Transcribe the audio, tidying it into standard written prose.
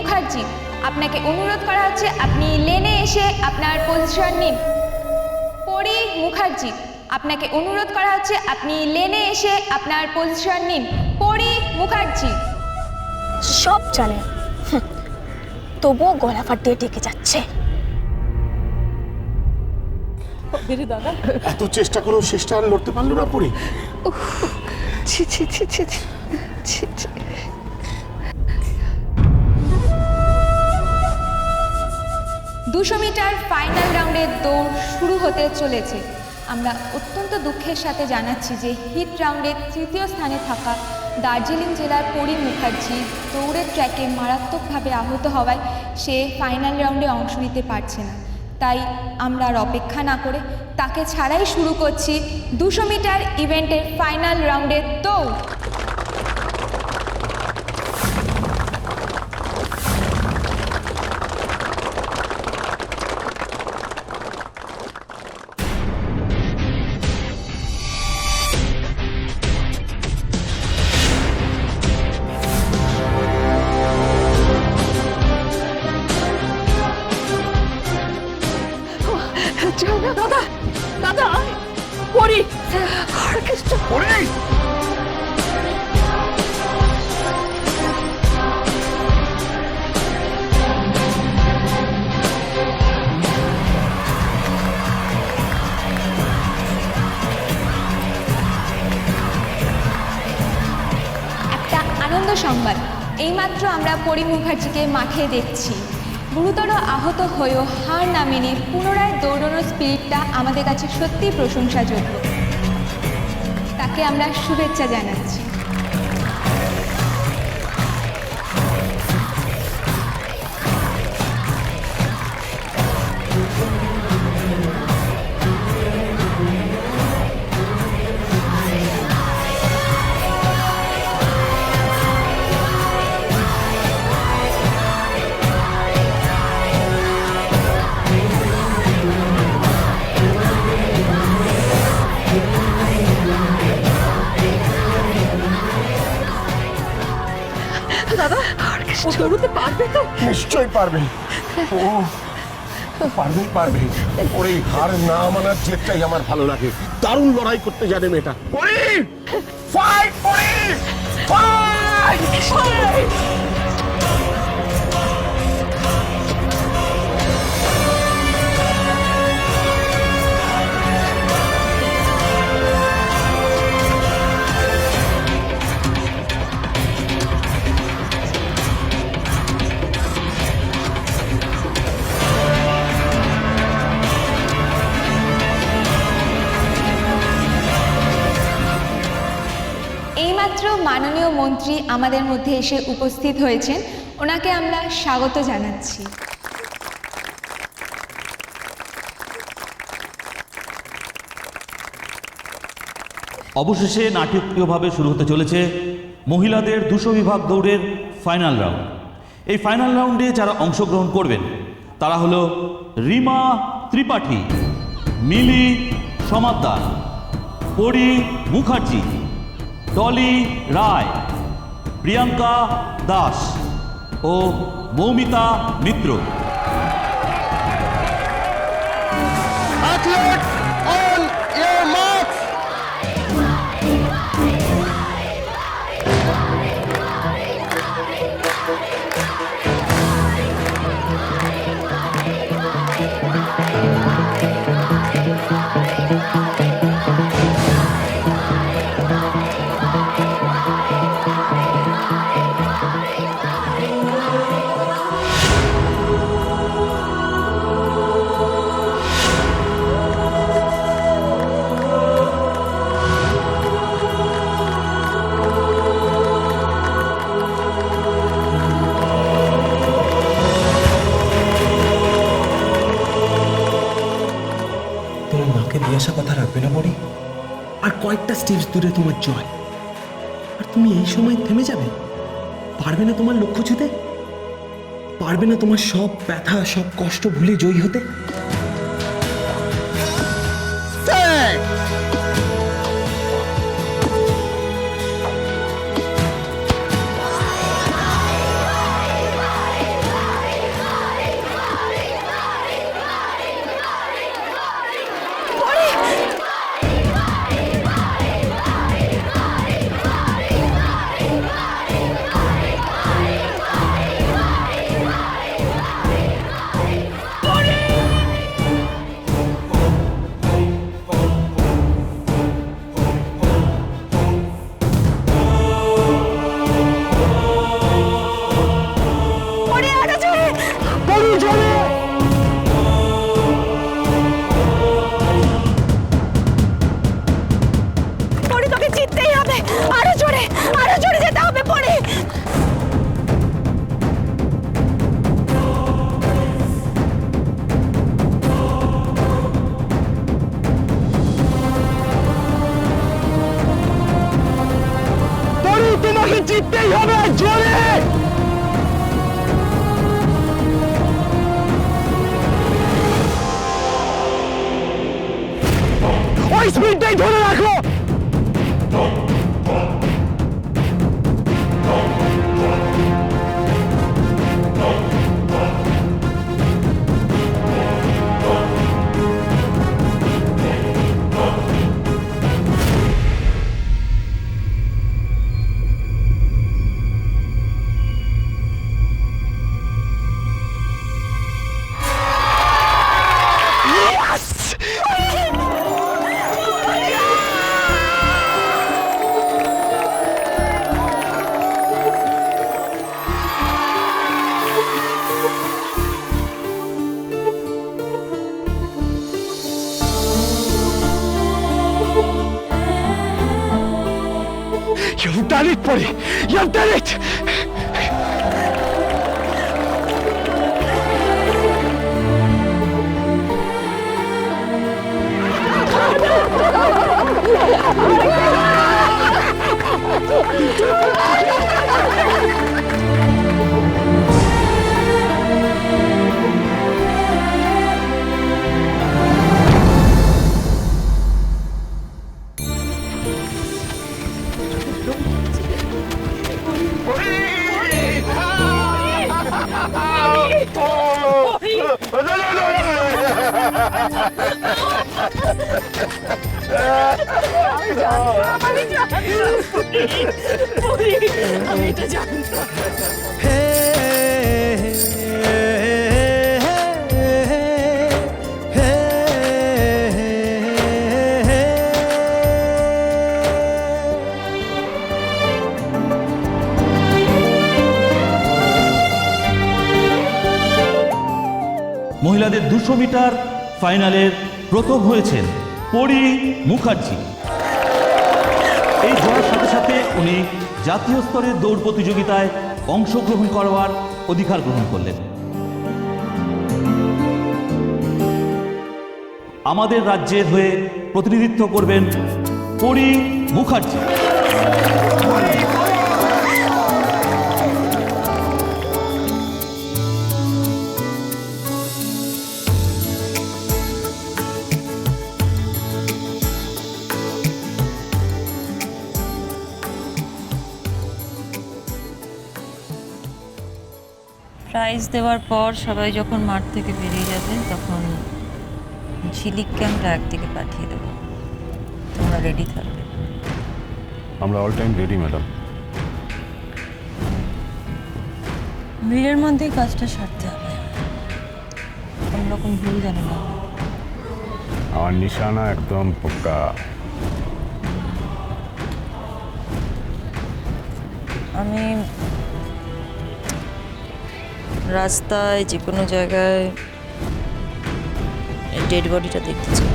মুখার্জি, আপনাকে অনুরোধ করা হচ্ছে আপনি লেনে এসে আপনার পজিশন নিন। পরি মুখার্জি, আপনাকে অনুরোধ করা হচ্ছে আপনি লেনে এসে আপনার পজিশন নিন। পরি মুখার্জি। সব জানে, তবুও গলা ফাটিয়ে ডেকে যাচ্ছে। দাদা, এত চেষ্টা করেও শেষটা আর লড়তে পারলো না পরি। ছি ছি ছি ছি ছি ছি। 200 মিটার ফাইনাল রাউন্ডের দৌড় শুরু হতে চলেছে। আমরা অত্যন্ত দুঃখের সাথে জানাচ্ছি যে হিট রাউন্ডের তৃতীয় স্থানে থাকা দার্জিলিং জেলার পরি মুখার্জি দৌড়ের ট্র্যাকে মারাত্মকভাবে আহত হওয়ায় সে ফাইনাল রাউন্ডে অংশ নিতে পারছে না। তাই আমরা আর অপেক্ষা না করে তাকে ছাড়াই শুরু করছি 200 মিটার ইভেন্টের ফাইনাল রাউন্ডের দৌড়। দাদা দাদা, পরি অর্কেস্ট্রা। পরি একটা আনন্দ সংবাদ, এইমাত্র আমরা পরি মুখার্জিকে মাঠে দেখছি। গুরুতর আহত হয়েও হার না মেনে পুনরায় দৌড়ানোর স্পিরিটটা আমাদের কাছে সত্যিই প্রশংসাযোগ্য। তাকে আমরা শুভেচ্ছা জানাচ্ছি। দাদা, ও দৌড়তে পারবে তো? নিশ্চয়ই পারবে, ও পারবেই পারবে। ওর এই হার না মানার জেদটাই আমার ভালো লাগে। দারুণ লড়াই করতে জানে মেয়েটা। পরি ফাইট, পরি ফাইট, ফাইট। এইমাত্র মাননীয় মন্ত্রী আমাদের মধ্যে এসে উপস্থিত হয়েছেন, ওনাকে আমরা স্বাগত জানাচ্ছি। অবশেষে নাটকীয়ভাবে শুরু হতে চলেছে মহিলাদের 200 বিভাগ দৌড়ের ফাইনাল রাউন্ড। এই ফাইনাল রাউন্ডে যারা অংশগ্রহণ করবেন তারা হলো রিমা ত্রিপাঠী, মিলি সমাদ্দার, পরি মুখার্জি, ডলি রায়, প্রিয়াঙ্কা দাস ও মৌমিতা মিত্র। Athlete on your marks. আসা কথা রাখবে না পরি? আর কয়েকটা স্টেজ দূরে তোমার জয়, আর তুমি এই সময় থেমে যাবে? পারবে না তোমার লক্ষ্য ছুতে? পারবে না তোমার সব ব্যথা সব কষ্ট ভুলে জয়ী হতে? স্পিডটাই ধরে রাখো। You've done it, buddy. You've done it. মহিলাদের 200 মিটার ফাইনালের প্রথম হয়েছেন পরি মুখার্জি। এই জয়ের সাথে সাথে উনি জাতীয় স্তরের দৌড় প্রতিযোগিতায় অংশগ্রহণ করবার অধিকার গ্রহণ করলেন। আমাদের রাজ্যের হয়ে প্রতিনিধিত্ব করবেন পরি মুখার্জি। প্রাইজ দেওয়ার পর সবাই যখন মাঠ থেকে বেরিয়ে যাবে তখন ঝিলিককে আমরা একদিকে পাঠিয়ে দেবো, তোমরা রেডি থাকবে। আমরা অল টাইম রেডি ম্যাডাম। ভিড়ের মধ্যেই কাজটা সারতে হবে, কোনো রকম ভুল যেন না হয়। আমার নিশানা একদম পক্কা। আমি রাস্তায় যে কোনো জায়গায় ডেড বডিটা দেখতে চাই।